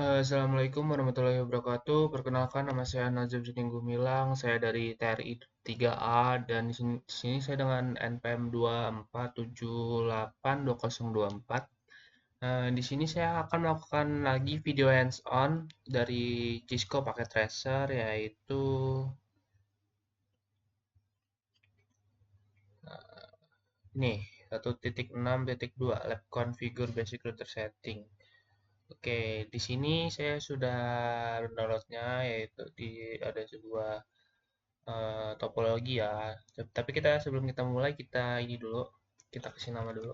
Assalamualaikum warahmatullahi wabarakatuh. Perkenalkan nama saya Nazim Zuning Gumilang. Saya dari TRI 3A dan di sini saya dengan NPM 2478204. Di sini saya akan melakukan lagi video hands-on dari Cisco pakai tracer yaitu ini 1.6.2 Lab Configure Basic Router Setting. Oke, di sini saya sudah downloadnya yaitu ada sebuah topologi ya. Tapi kita sebelum kita mulai kita ini dulu, kita kasih nama dulu.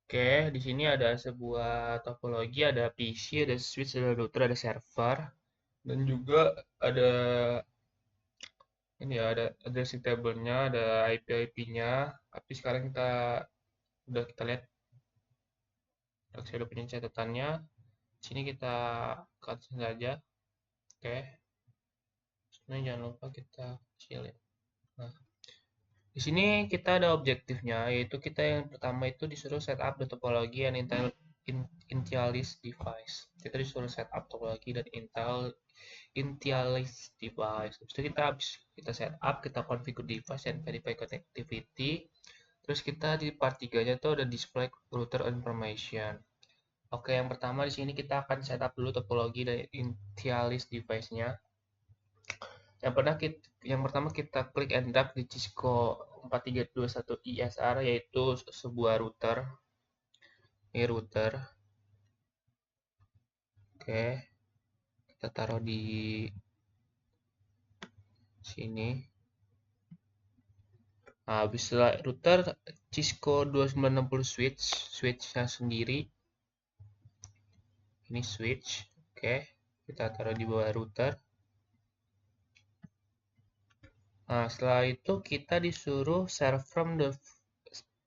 Oke, di sini ada sebuah topologi, ada PC, ada switch, ada router, ada server, dan juga ada ini ya, ada addressing table-nya, ada IP-IP-nya. Tapi sekarang kita lihat, saya udah punya catatannya. Di sini kita cut saja. Oke, sebenarnya jangan lupa kita kecil ya. Nah, di sini kita ada objektifnya, yaitu kita yang pertama itu disuruh setup the topology and Intialis device. Kita disuruh setup topologi dan Intialis device. Habis itu kita setup, kita configure device and verify connectivity. Terus kita di part 3-nya tuh ada display router information. Oke, yang pertama di sini kita akan setup dulu topologi dan Intialis device-nya. Yang pertama kita klik and drag di Cisco 4321 ISR yaitu sebuah router. Ini router. Oke, kita taruh di sini. Nah, habis router Cisco 2960 switchnya sendiri. Ini switch. Oke, kita taruh di bawah router. Nah, setelah itu kita disuruh serve from the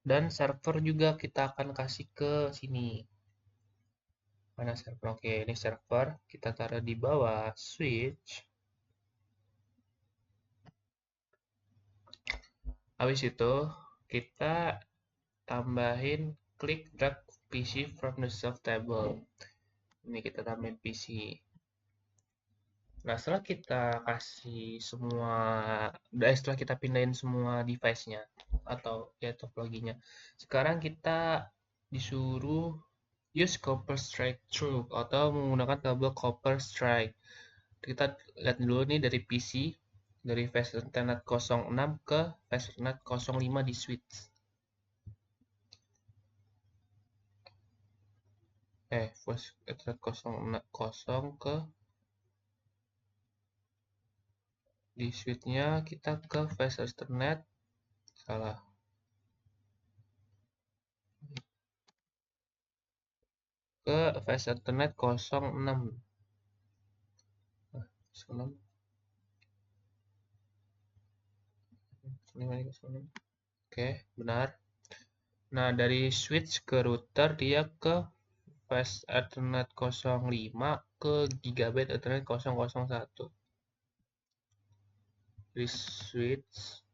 dan server juga kita akan kasih ke sini. Mana server? Oke, ini server. Kita taruh di bawah switch. Habis itu, kita tambahin klik drag PC from the soft table. Ini kita tambahin PC. Nah, setelah kita pindahin semua device-nya atau ya topologinya. Sekarang kita disuruh use copper strike through atau menggunakan kabel copper strike. Kita lihat dulu nih dari PC, dari flash Ethernet 06 ke flash Ethernet 05 di switch. Flash Ethernet 0 ke di switchnya kita ke flash Ethernet salah ke flash Ethernet 06. Oke, benar. Nah, dari switch ke router dia ke flash Ethernet 05 ke Gigabit Ethernet 001. Di switch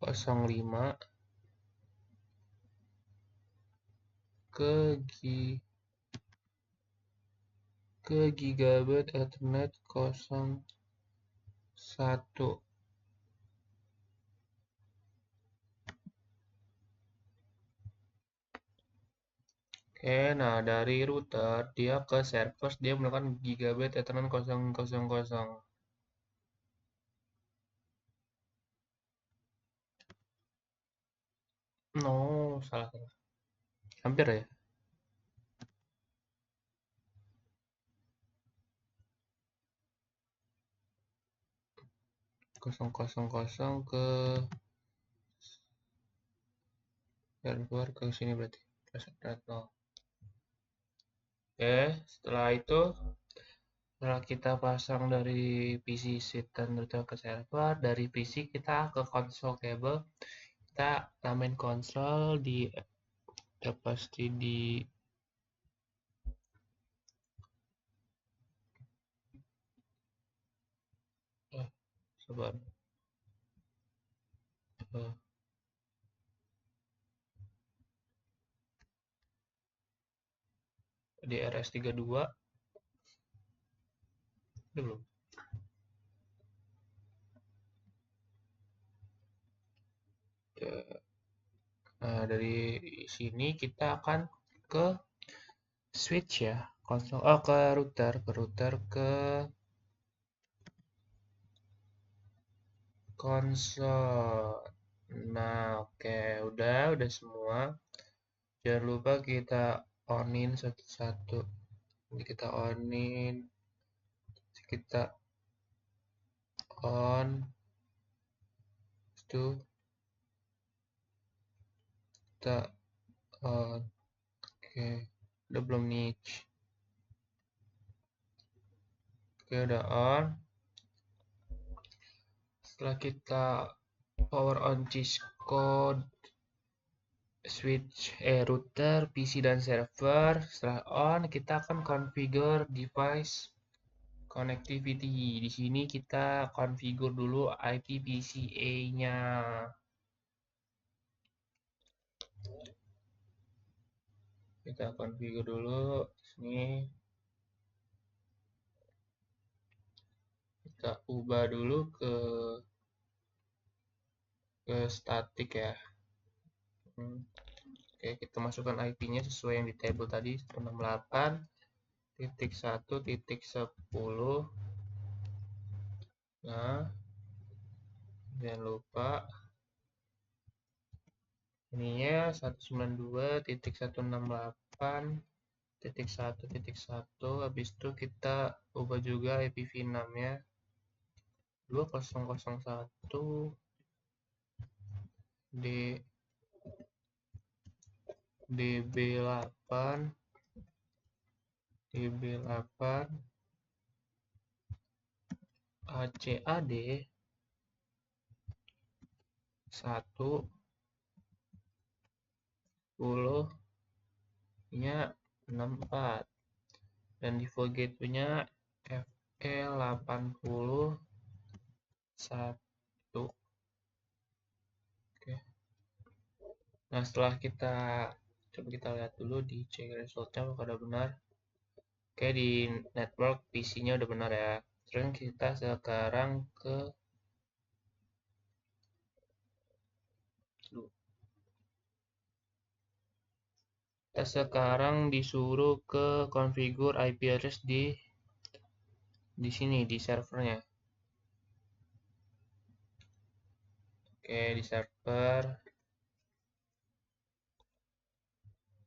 05 ke Gigabit Ethernet 01. Oke, nah dari router dia ke server dia menggunakan Gigabit Ethernet 000. No, salah salah. Hampir ya. 000 ke server ke sini berarti. Ethernet 0. Oke, setelah itu setelah kita pasang dari PC switch dan router ke server, dari PC kita ke console cable, kita namain konsol di pasti di sabar. DRS32 belum. Nah, dari sini kita akan ke switch ya, konsol, oh ke router ke konsol. Nah, oke, udah semua. Jangan lupa kita onin satu-satu. Ini kita onin, kita on, itu kita on. Oke, udah belum nih? Oke, udah on. Setelah kita power on Cisco switch router, PC dan server. Setelah on, kita akan configure device connectivity. Di sini kita configure dulu IPPCA-nya. Kita configure dulu sini. Kita ubah dulu ke static ya. Oke, kita masukkan IP-nya sesuai yang di table tadi 168.1.10. Nah, jangan lupa ininya 192.168.1.1. Habis itu kita ubah juga IPv6-nya 2001 d db8 db8 ACAD 1 10 nya 64 dan default gateway-nya FE81. Oke. Nah, setelah coba kita lihat dulu di cek resultnya apakah udah benar. Oke, di network PC-nya udah benar ya. Terus kita sekarang disuruh ke configure IP address di sini di servernya. Oke, di server.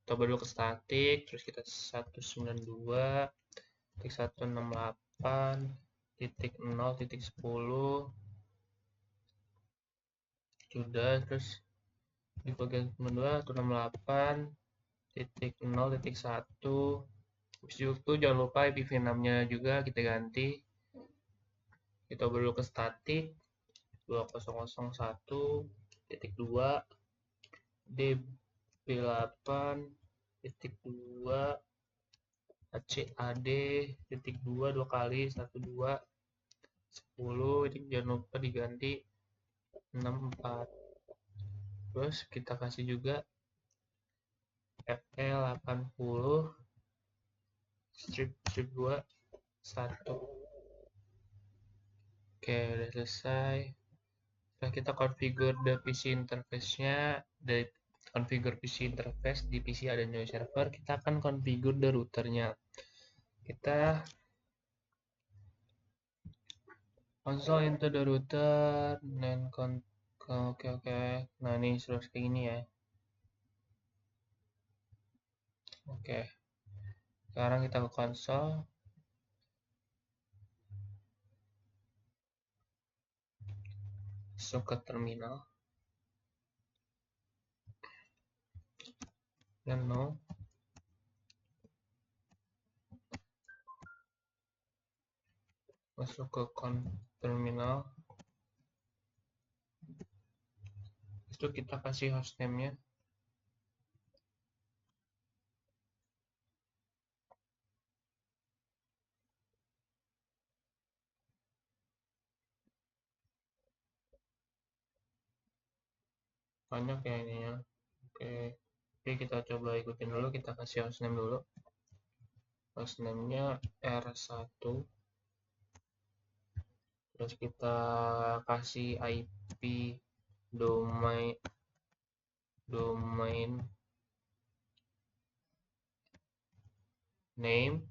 Coba dulu ke static, terus kita 192.168.0.10 sudah, terus di bagian 192.168.0.1. Terus itu jangan lupa IPv6-nya juga kita ganti. Kita dulu ke static 2001.2 db8.2 ACAD.2 dua kali 12 10. Ini jangan lupa diganti 64. Terus kita kasih juga FE80 strip 2 1. Oke, udah selesai. Setelah kita configure the PC interface-nya, dari configure PC interface di PC ada new server, kita akan configure the routernya. Kita console into the router dan oke. Nah, ini sudah kayak gini ya. Oke. Sekarang kita ke konsol. Masuk ke terminal. Dan no. Masuk ke terminal. Itu kita kasih hostname-nya. Banyak ya ini ya. Oke. Oke, kita coba ikutin dulu, kita kasih hostname dulu. hostname-nya R1, terus kita kasih IP domain name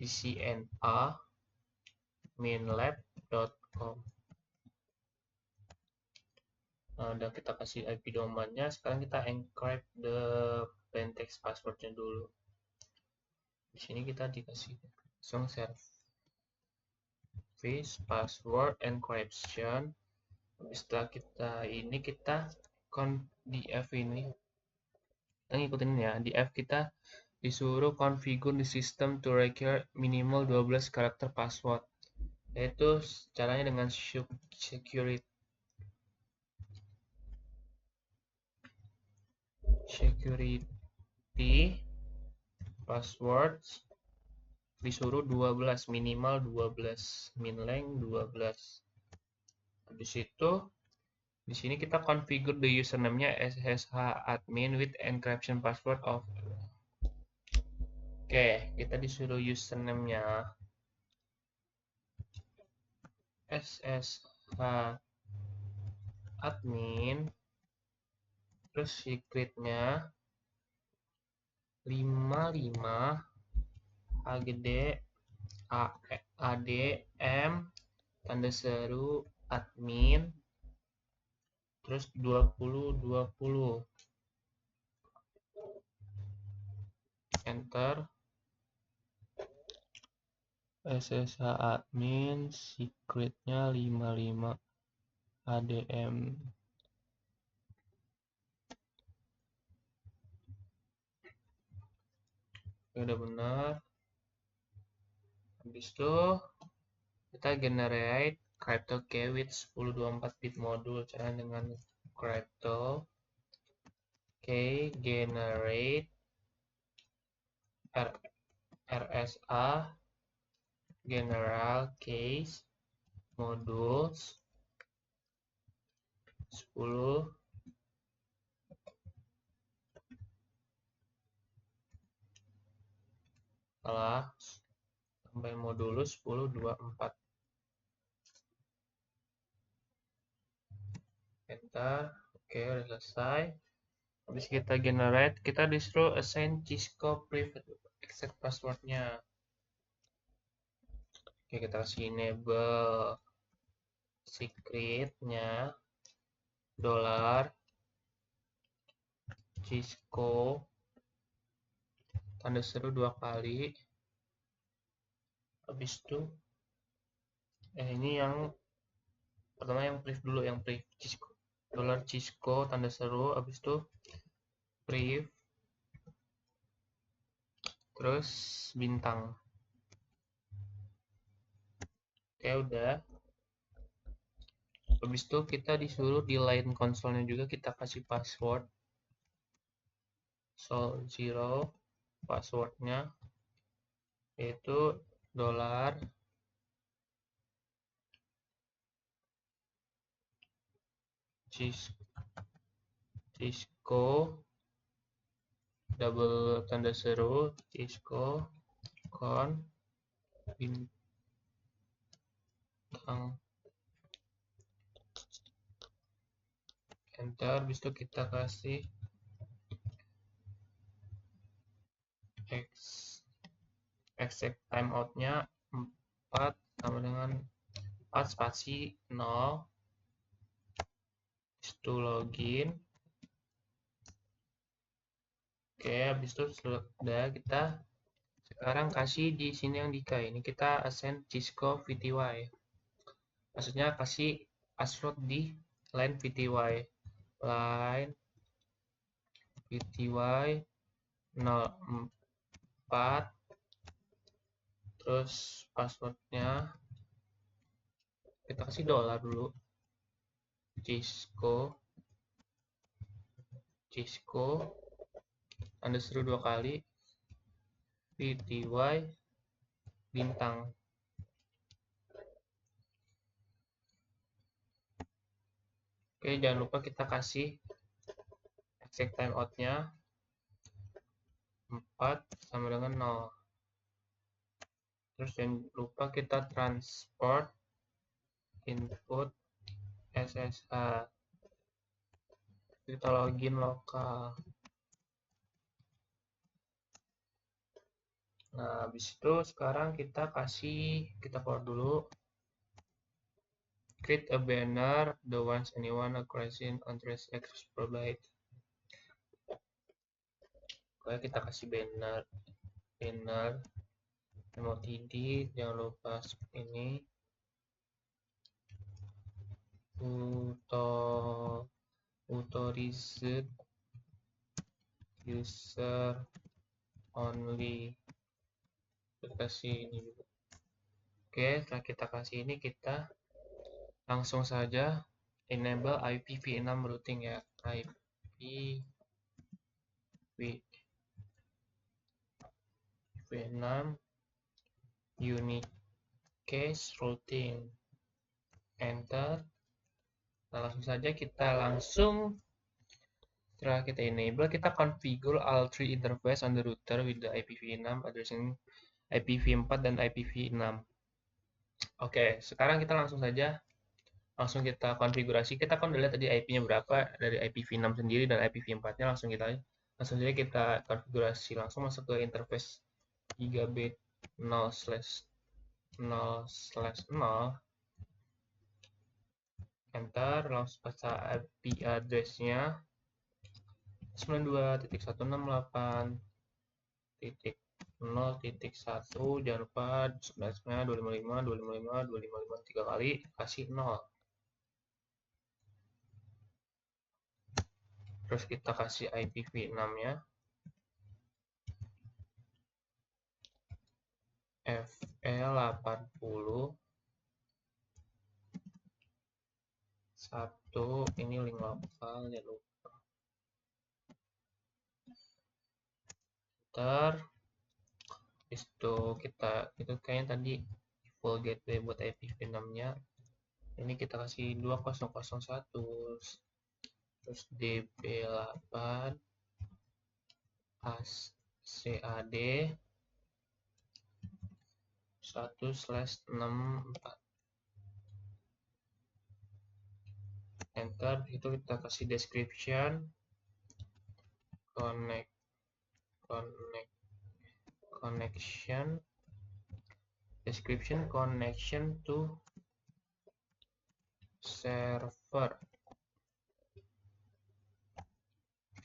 ccna minlab.com. Nah, udah kita kasih IP domainnya, sekarang kita encrypt the plain text passwordnya dulu. Di sini kita dikasih langsung service password encryption. Setelah kita di F ini, kita ngikutin ya, di F kita disuruh configure the system to require minimal 12 karakter password, yaitu caranya dengan security passwords disuruh 12, minimal 12, minlength 12. Habis itu di sini kita configure the username-nya sshadmin with encryption password of. Oke, kita disuruh username-nya sshadmin, terus secret-nya 55 hgd adm tanda seru admin terus 2020, enter. sshadmin secretnya 55 adm. Udah benar. Habis itu kita generate crypto key with 1024 bit modul. Caranya dengan crypto key generate RSA general case modules 10 salah sampai modulus 1024, enter. Oke, udah selesai. Habis kita generate, kita disuruh assign Cisco private exact passwordnya. Oke, kita kasih enable secretnya $Cisco tanda seru 2 kali. Habis itu ini yang pertama, yang priv dulu, yang priv Cisco $Cisco tanda seru, habis itu priv terus bintang. Oke, udah. Habis itu kita disuruh di line konsolnya juga kita kasih password sol0, passwordnya yaitu $Cisco double tanda seru Cisco con bintang, enter. Habis itu kita kasih exact timeout-nya 4 sama dengan 4 spasi 0. Itu login. Oke, habis itu sudah, kita sekarang kasih di sini yang di ini kita assign Cisco VTY. Maksudnya kasih password di line VTY. Line VTY 04, terus passwordnya kita kasih $ dulu, Cisco tanda seru 2 kali VTY bintang. Oke, jangan lupa kita kasih exact timeout-nya 4 sama dengan 0. Terus jangan lupa kita transport input SSH. Kita login lokal. Nah, habis itu sekarang kita forward dulu. Create a banner, the ones anyone acquisition on trace access provide. Oke, kita kasih banner MOTD, jangan lupa ini authorized user only. Kita kasih ini juga. Oke, setelah kita kasih ini, kita langsung saja enable IPv6 routing ya. IPv6 unique case routing. Enter. Nah, langsung saja kita setelah kita enable, kita configure all three interface on the router with the IPv6 addressing IPv4 dan IPv6. Oke, sekarang kita langsung kita konfigurasi. Kita kan udah lihat tadi IP-nya berapa dari IPv6 sendiri dan IPv4-nya, langsung saja kita konfigurasi, langsung masuk ke interface gigabit 0/0/0. Enter, langsung baca IP address-nya 92.168.0.1. Jangan lupa sebenarnya 255 3 kali, kasih 0. Terus kita kasih IPv6-nya FE80 1, ini link lokal ya lupa. Itu itu kayaknya tadi full gateway buat IPv6-nya. Ini kita kasih 2001, terus DP8 CAD 1/64. Enter, itu kita kasih description connection to server.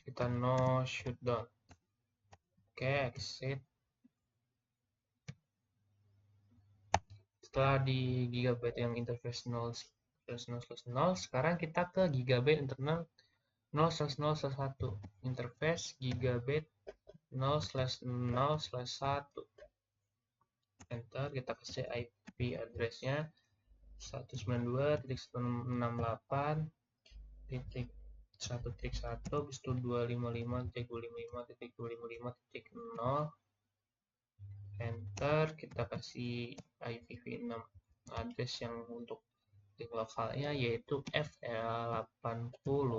Kita no shutdown. Oke, exit. Setelah di gigabyte yang interface 0/0/0, sekarang kita ke gigabyte internal 0/0/1. Interface gigabit 0/0/1. Enter, kita kasih IP address-nya 192.168.1.1, habis itu 255.255.255.0. Enter, kita kasih IPv6 address yang untuk link lokalnya yaitu FE80.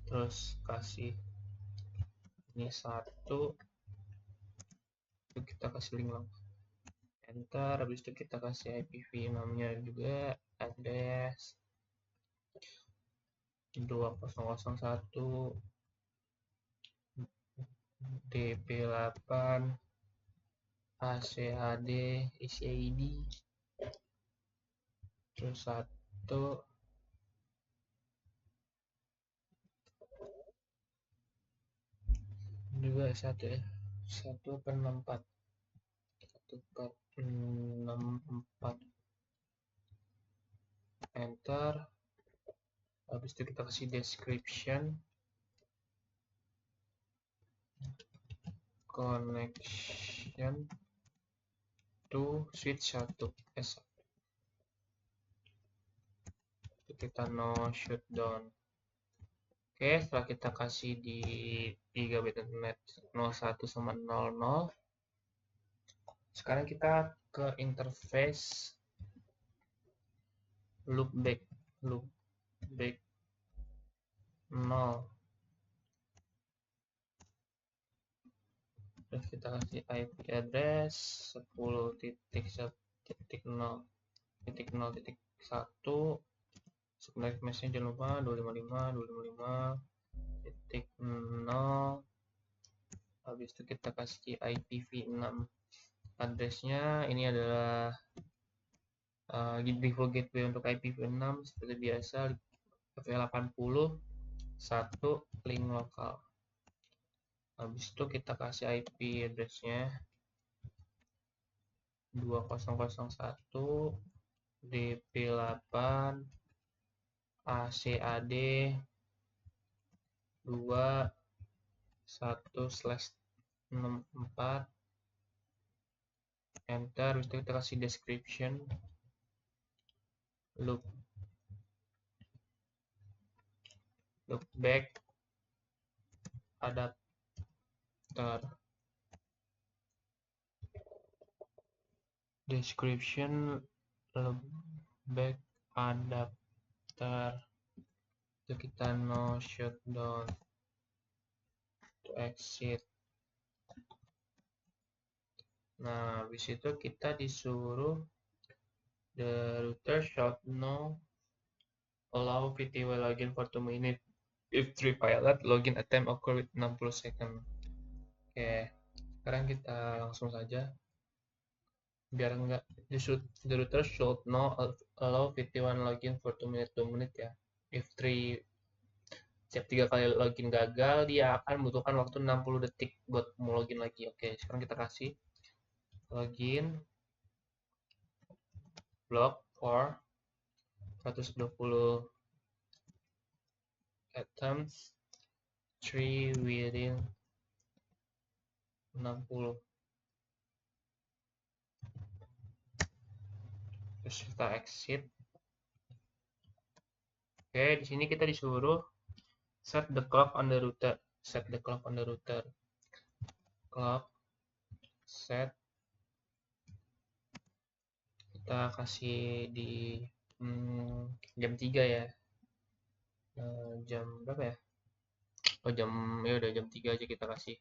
Terus kasih ini 1, itu kita kasih link lokal. Enter, habis itu kita kasih IPv6-nya juga, address 2001 DP8 ACHD ICID, terus 1 juga 1 ya, 1/64. Enter, habis itu kita kasih description connection to switch 1S. Kita no shutdown. Oke, setelah kita kasih di gigabit internet 01/00, sekarang kita ke interface loopback 0. Terus kita kasih IP address 10.0.0.1. Subnet mesnya jangan lupa 255.255.0. Habis itu kita kasih IPv6 addressnya. Ini adalah default gateway untuk IPv6 seperti biasa, V80 1 link lokal. Habis itu kita kasih IP addressnya 2001 dp8 acad 21/64, enter. Habis itu kita kasih description loopback adapter, description loopback adapter. Itu kita no shutdown to exit. Nah, habis itu kita disuruh the router should no allow VTY login for 2 minutes if 3 pilot login attempt occur with 60 second. Oke, sekarang kita langsung saja biar enggak the router should no allow VT1 login for 2 minutes ya. If 3 setiap 3 kali login gagal, dia akan membutuhkan waktu 60 detik buat mau login lagi. Oke, sekarang kita kasih login block for 120 attempts 3 within 60. Terus kita exit. Oke, di sini kita disuruh set the clock on the router. Set the clock on the router. Clock set. Kita kasih di jam 3 ya. Jam berapa ya? Oh, ya udah jam 3 aja kita kasih.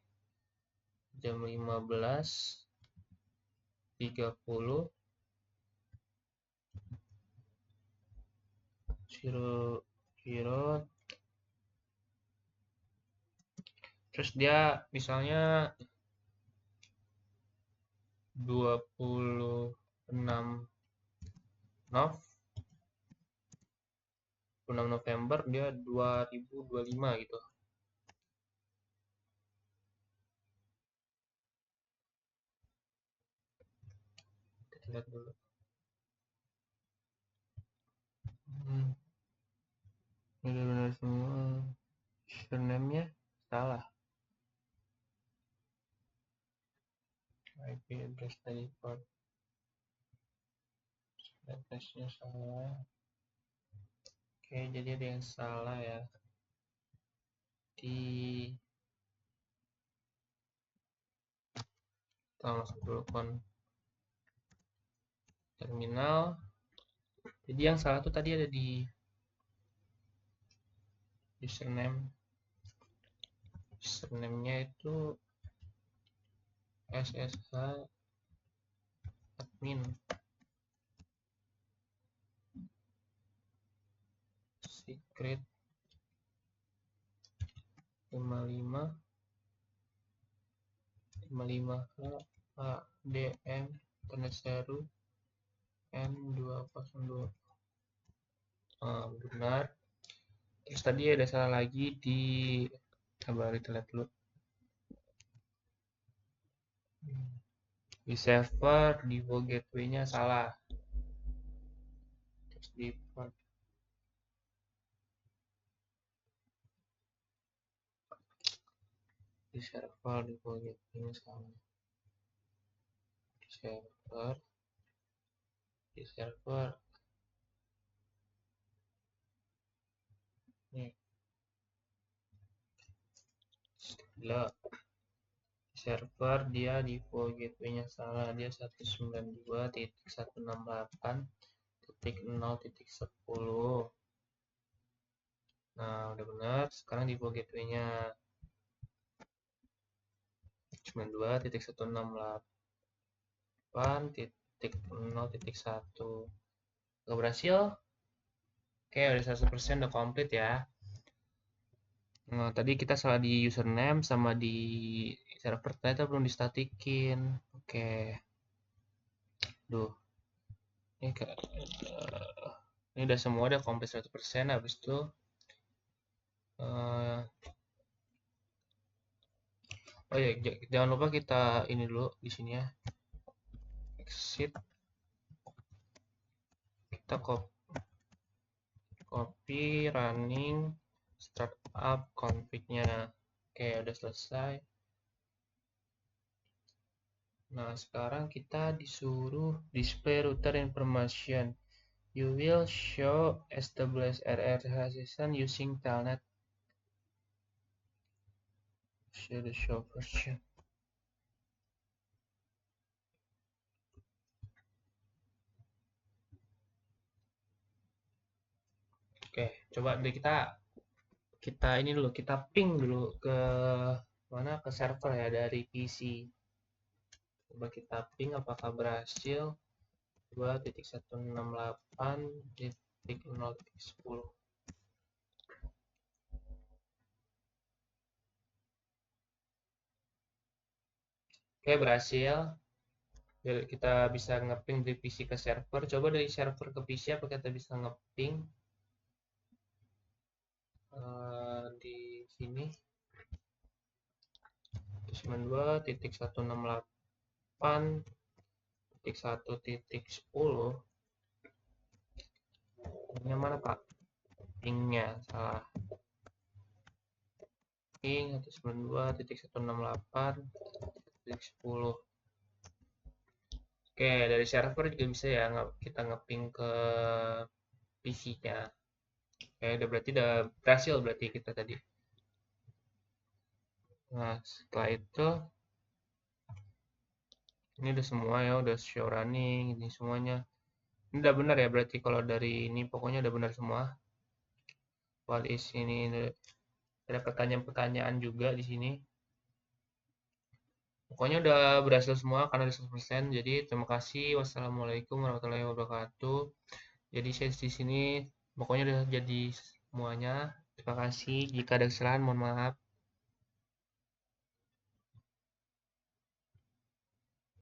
Jam 15.30 0 terus dia misalnya 26 November dia 2025 gitu. Kita lihat dulu. Benar-benar semua. Username-nya salah. IP address tadi port. Address-nya salah. Oke, jadi ada yang salah ya. Kita masuk dulu terminal. Jadi yang salah tuh tadi ada di username-nya itu SSH admin secret 55 HDM internet seru N202. Benar. Terus tadi ada salah lagi di kita lihat dulu. Di server default gateway-nya salah. Terus di port di server default gateway-nya salah. Di server nih gila, server dia default gateway-nya salah, dia 192.168.0.10. Nah, udah benar. Sekarang default gateway-nya 192.168.0.1. Gak berhasil. Oke, udah 100% udah komplit ya. Nah, tadi kita salah di username sama di server, ternyata belum distatikin. Oke. Duh. Ini udah semua udah komplit 100%. Habis itu eh, oh ya, jangan lupa kita ini dulu di sini ya. Exit. Kita copy running startup config-nya. Oke, udah selesai. Nah, sekarang kita disuruh display router information. You will show AWS session using telnet. Show the show version. Oke, coba deh kita ini dulu, kita ping dulu ke mana, ke server ya dari PC. Coba kita ping apakah berhasil. 2.168.0.10. Oke, berhasil. Kita bisa ngeping dari PC ke server. Coba dari server ke PC apa kita bisa ngeping di sini 92.168.1.10. Ini mana Pak? Pingnya salah. Ping 192.168.10. Oke, dari server juga bisa ya kita ngeping ke PC-nya. Oke, udah berhasil berarti kita tadi. Nah, setelah itu ini udah semua ya, udah show running, ini semuanya. Ini udah benar ya, berarti kalau dari ini pokoknya udah benar semua. What is ini ada pertanyaan-pertanyaan juga di sini. Pokoknya udah berhasil semua karena udah 100%. Jadi terima kasih. Wassalamualaikum warahmatullahi wabarakatuh. Jadi saya di sini pokoknya udah jadi semuanya. Terima kasih. Jika ada kesalahan mohon maaf.